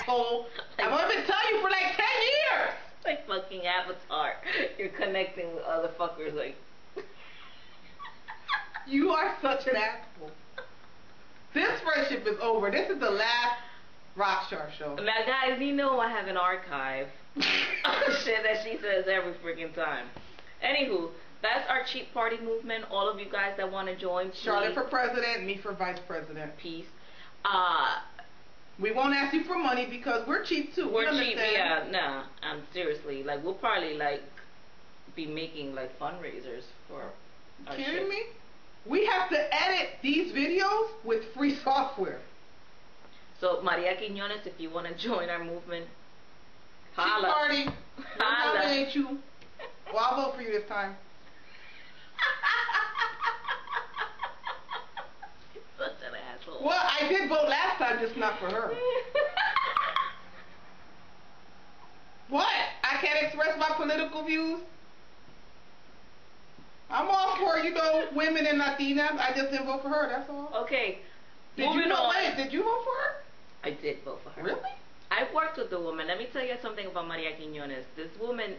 asshole. I've only been telling you for like 10 years. Like fucking Avatar. You're connecting with other fuckers like... You are such an asshole. This friendship is over. This is the last Rockstar show. Now guys, you know I have an archive of shit that she says every freaking time. Anywho, that's our cheap party movement. All of you guys that want to join, please. Charlotte for president, me for vice president. Peace. We won't ask you for money because we're cheap too. We're cheap, yeah. Nah, seriously. Like, we'll probably like be making like fundraisers for our kidding shit. me? We have to edit these videos with free software. So Maria Quiñones, if you want to join our movement, holla. Cheap party. We'll nominate you. Well, I'll vote for you this time. Such an asshole. Well, I did vote last time, just not for her. What? I can't express my political views? I'm all for, you know, women and Latinas. I just didn't vote for her, that's all. Okay. Did you vote for her? I did vote for her. Really? I worked with the woman. Let me tell you something about Maria Quiñones. This woman,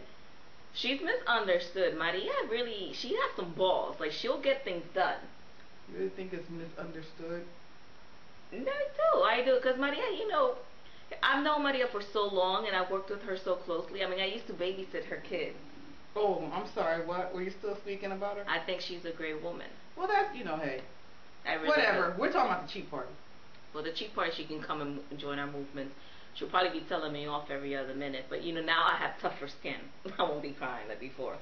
she's misunderstood. Maria really, she has some balls. Like, she'll get things done. You really think it's misunderstood? I do. Because Maria, you know, I've known Maria for so long and I've worked with her so closely. I mean, I used to babysit her kids. Oh, I'm sorry, what? Were you still speaking about her? I think she's a great woman. Well, that's, you know, hey. Really whatever. do. We're talking about the cheap party. Well, the cheap party, she can come and join our movement. She'll probably be telling me off every other minute. But, you know, now I have tougher skin. I won't be crying like before.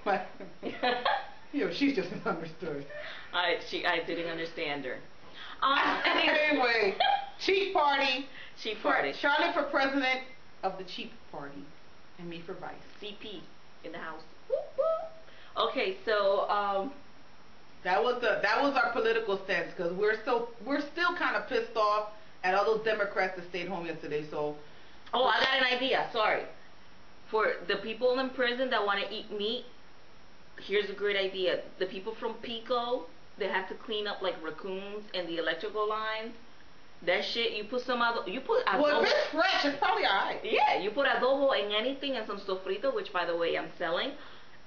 You know, she's just misunderstood. I didn't understand her. Anyway, cheap party. Cheap party. Charlotte for president of the cheap party. And me for vice. CP in the house. Okay, so that was our political stance because we're still kind of pissed off at all those Democrats that stayed home yesterday. So, oh, I got an idea. Sorry, for the people in prison that want to eat meat. Here's a great idea. The people from Pico, they have to clean up like raccoons and the electrical lines. That shit, you put adobo. Well, if it's fresh, it's probably alright. Yeah, you put adobo in anything and some sofrito, which by the way I'm selling,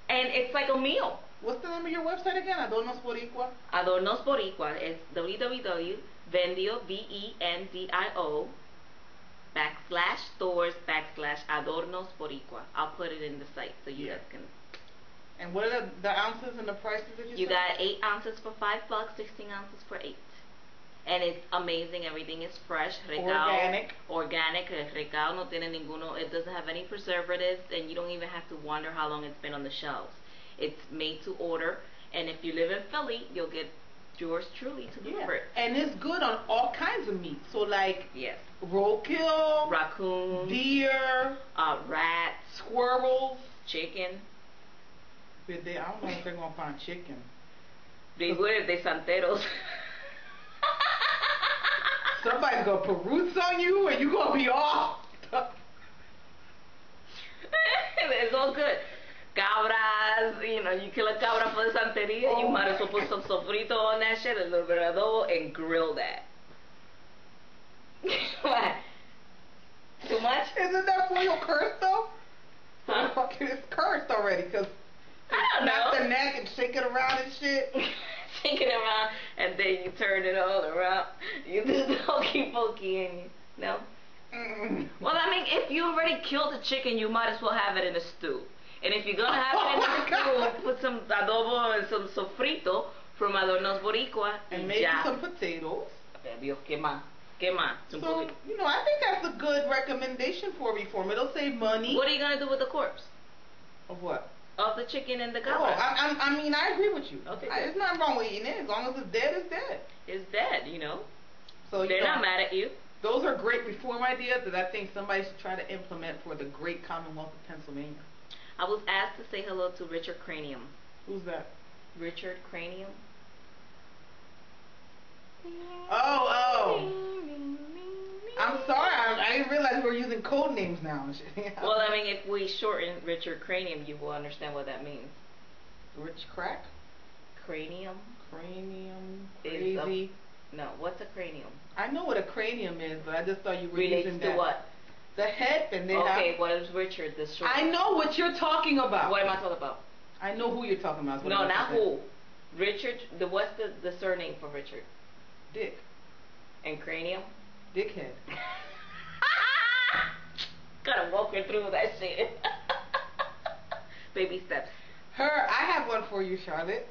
and it's like a meal. What's the name of your website again? Adornos Boricua? Adornos Boricua. It's www.vendio, VENDIO /stores /Adornos Boricua. I'll put it in the site so you guys can. And what are the ounces and the prices that you got 8 ounces for $5, 16 ounces for $8. And it's amazing. Everything is fresh. Organic. Recal no tiene ninguno. It doesn't have any preservatives, and you don't even have to wonder how long it's been on the shelves. It's made to order, and if you live in Philly, you'll get yours truly to deliver it. And it's good on all kinds of meat. So like roadkill, raccoon, deer, rats, squirrels, chicken. I don't know if they're gonna find chicken. They would if they santeros. Somebody's gonna put roots on you and you gonna be off. It's all good. Cabras, you know, you kill a cabra for the santeria, you might as well put some sofrito on that shit, a little bit of adobo, and grill that. What? Too much? Isn't that for your curse though? Huh? Fucking it's cursed already because I don't know. Snap the neck and shake it around and shit. Shake it around and then you turn it all around. You do the hokey pokey and you no? Well, I mean, if you already killed the chicken, you might as well have it in a stew. And if you're gonna have it in a stew, put some adobo and some sofrito from Adornos Boricua. And maybe some potatoes. ¿Qué más? So, you know, I think that's a good recommendation for reform. It'll save money. What are you gonna do with the corpse? Of what? Of the chicken and the cabra. Oh, I mean, I agree with you. Okay. There's nothing wrong with eating it. As long as it's dead, it's dead. It's dead, you know. So they're not mad at you. Those are great reform ideas that I think somebody should try to implement for the great Commonwealth of Pennsylvania. I was asked to say hello to Richard Cranium. Who's that? Richard Cranium. Oh. I'm sorry, I didn't realize we were using code names now. Well, I mean, if we shorten Richard Cranium, you will understand what that means. Rich crack? Cranium. Crazy. No, what's a cranium? I know what a cranium is, but I just thought you were Relates using to that. what? The head, pendeja. Okay, what is Richard, the short? I know what you're talking about. What am I talking about? I know who you're talking about. No, not who. Richard, what's the surname for Richard? Dick. And cranium? Dickhead. Gotta walk her through that shit. Baby steps. I have one for you, Charlotte.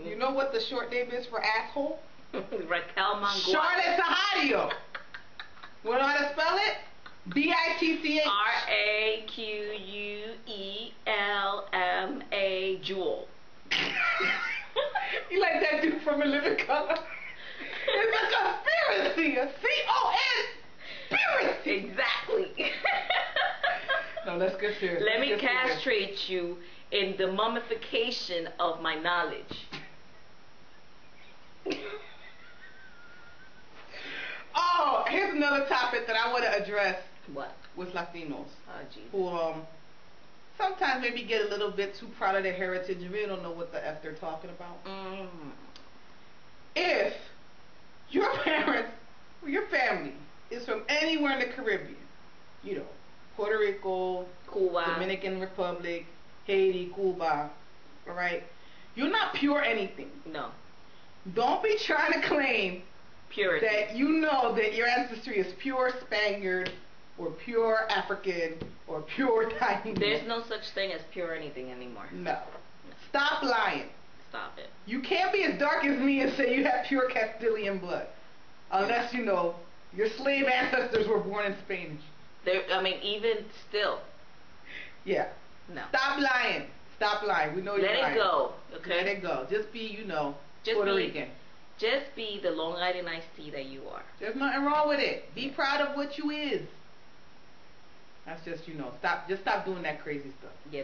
You know what the short name is for asshole? Raquel Mangual. Charlotte Sahadio. You know how to spell it? B-I-T-C-H. R-A-Q-U-E-L-M-A Jewel. You like that dude from A Living Color? It's a conspiracy. A C-O-N-spiracy. Exactly. No, let's get serious. Let me castrate you in the mummification of my knowledge. Oh, here's another topic that I want to address. What? With Latinos. Oh, Jesus. Who sometimes maybe get a little bit too proud of their heritage and really don't know what the F they're talking about. If your parents or your family is from anywhere in the Caribbean, you know, Puerto Rico, Cuba, Dominican Republic, Haiti, Cuba, all right, you're not pure anything. No. Don't be trying to claim Purity. that you know that your ancestry is pure Spaniard or pure African or pure Taino. There's no such thing as pure anything anymore. No. Stop lying. Stop it. You can't be as dark as me and say you have pure Castilian blood. Unless, you know, your slave ancestors were born in Spain. Even still. Yeah. No. Stop lying. Stop lying. We know you're lying. Let it go. Okay? Let it go. Just be, you know, Puerto Rican. Just be the Long Island iced tea that you are. There's nothing wrong with it. Be proud of what you is. That's just, you know, stop doing that crazy stuff. Yeah,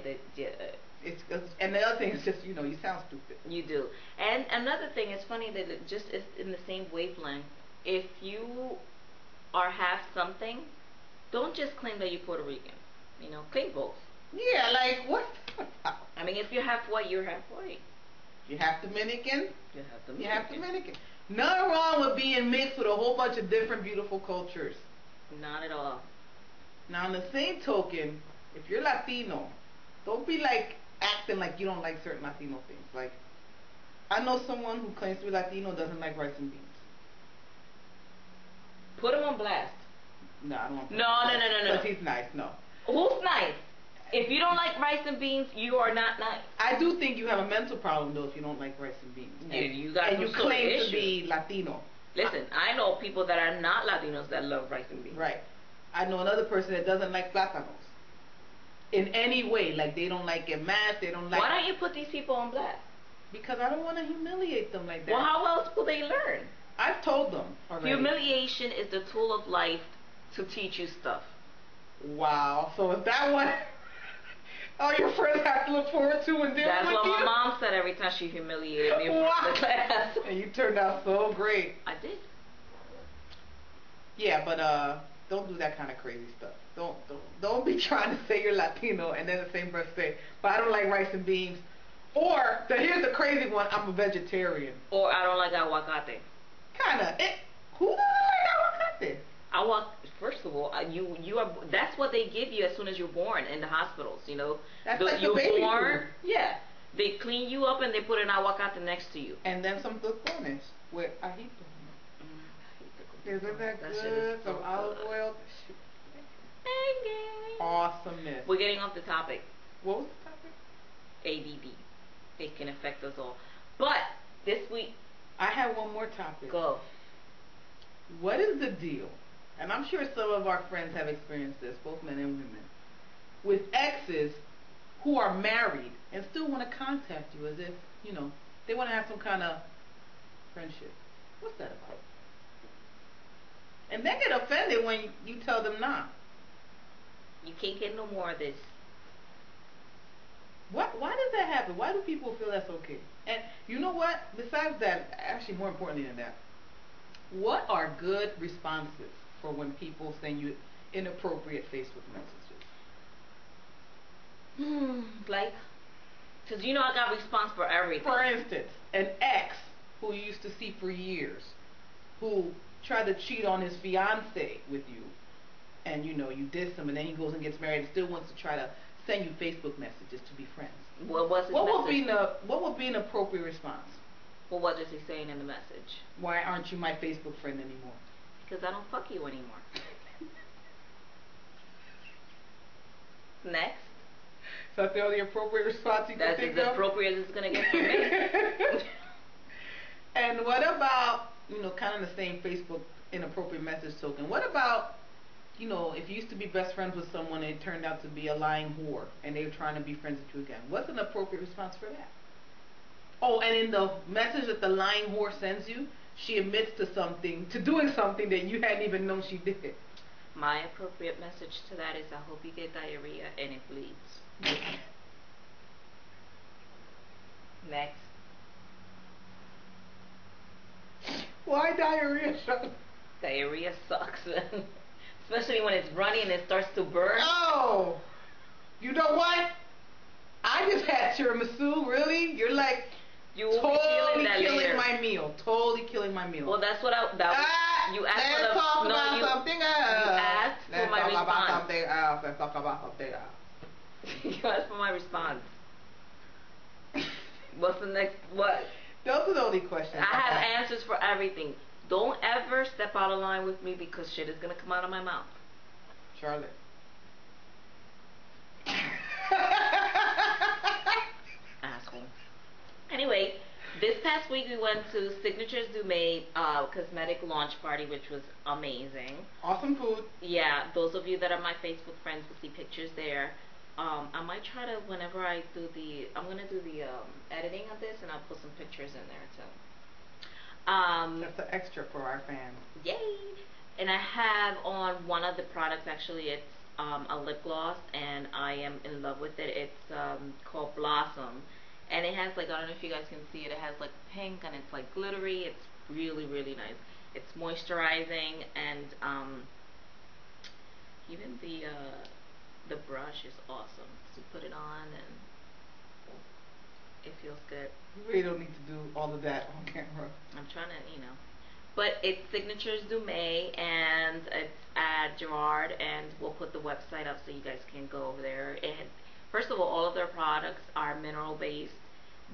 and the other thing is just, you know, you sound stupid. You do. And another thing, it's funny that it just is in the same wavelength. If you are half something, don't just claim that you're Puerto Rican. You know, claim both. Yeah, like what? I mean, if you're half white, you're half white. You have Dominican. You have Dominican. You have Dominican. Nothing wrong with being mixed with a whole bunch of different beautiful cultures. Not at all. Now, on the same token, if you're Latino, don't be like acting like you don't like certain Latino things. Like, I know someone who claims to be Latino doesn't like rice and beans. Put him on blast. No, I don't want to. No. Because he's nice. No. Who's nice? If you don't like rice and beans, you are not nice. I do think you have a mental problem though if you don't like rice and beans. Yeah, you got and you claim to be Latino. Listen, I know people that are not Latinos that love rice and beans. Right. I know another person that doesn't like plátanos. In any way, like they don't like it mashed, they don't like. Why don't you put these people on blast? Because I don't want to humiliate them like that. Well, how else will they learn? I've told them already. Humiliation is the tool of life to teach you stuff. Wow. So is that what all your friends have to look forward to when they're That's with what you? my mom said every time she humiliated me in front of the class. And you turned out so great. I did. Yeah, but don't do that kind of crazy stuff. Don't be trying to say you're Latino and then the same breath say, but I don't like rice and beans. Or here's the crazy one, I'm a vegetarian. Or I don't like aguacate. Kinda. Who doesn't like aguacate? First of all, you are. That's what they give you as soon as you're born in the hospitals. You know, That's like you're the baby born. food. Yeah, they clean you up and they put an aguacate next to you. And then some tostones with ajito. Isn't that good? Some olive oil. Awesomeness. We're getting off the topic. What was the topic? ADD. It can affect us all. But this week, I have one more topic. Go. What is the deal? And I'm sure some of our friends have experienced this, both men and women, with exes who are married and still want to contact you as if, you know, they want to have some kind of friendship. What's that about? And they get offended when you tell them nah. You can't get no more of this. Why does that happen? Why do people feel that's okay? And you know what? Besides that, actually more importantly than that, what are good responses for when people send you inappropriate Facebook messages? Like, because you know I got response for everything. For instance, an ex who you used to see for years, who tried to cheat on his fiance with you, and you diss him, and then he goes and gets married and still wants to try to send you Facebook messages to be friends. What was his What message? would be an appropriate response? Well, what is he saying in the message? Why aren't you my Facebook friend anymore? Because I don't fuck you anymore. Next. So that's the only appropriate response you can That's think as of? appropriate as it's gonna get from me. And what about, kind of the same Facebook inappropriate message token? What about, if you used to be best friends with someone and it turned out to be a lying whore and they were trying to be friends with you again? What's an appropriate response for that? Oh, and in the message that the lying whore sends you, she admits to doing something that you hadn't even known she did. My appropriate message to that is I hope you get diarrhea and it bleeds. Next. Why diarrhea? Diarrhea sucks. Especially when it's runny and it starts to burn. Oh, you know what? I just had tiramisu. Really? You're like You will be feeling that killing later. my meal. Totally killing my meal. Well, that's what you asked let's for the talk no, about you, something else. You asked Let's for my talk about response. something else. Let's talk about something else. You asked for my response. What's the next? What? Those are the only questions. I have answers for everything. Don't ever step out of line with me because shit is gonna come out of my mouth. Charlotte. Asshole. Anyway, this past week we went to Signatures Du Made cosmetic launch party, which was amazing. Awesome food. Yeah, those of you that are my Facebook friends will see pictures there. I might try to, whenever I do I'm gonna do the editing of this, and I'll put some pictures in there too. That's an extra for our fans. Yay! And I have on one of the products, actually, it's a lip gloss, and I am in love with it. It's called Blossom, and it has like, I don't know if you guys can see it, it has like pink and it's like glittery. It's really, really nice. It's moisturizing, and even the brush is awesome. So you put it on and it feels good. You really don't need to do all of that on camera. I'm trying to, But it's Signatures Du Made, and it's at Gerard, and we'll put the website up so you guys can go over there. And first of all of their products are mineral based.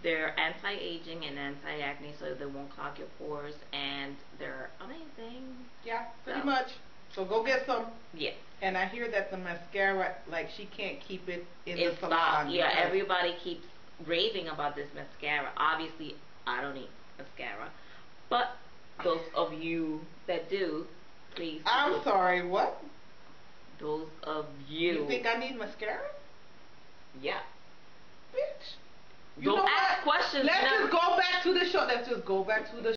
They're anti-aging and anti-acne, so they won't clog your pores, and they're amazing. Yeah, pretty So. much. So go get some. Yes. And I hear that the mascara, like, she can't keep it in the It's salon. Yeah, because- everybody keeps raving about this mascara. Obviously, I don't need mascara, but those of you that do, please. I'm sorry, what? Those of you. You think I need mascara? Yeah. Bitch. You Don't know ask what? questions. Let's No. just go back to the show. Let's just go back to the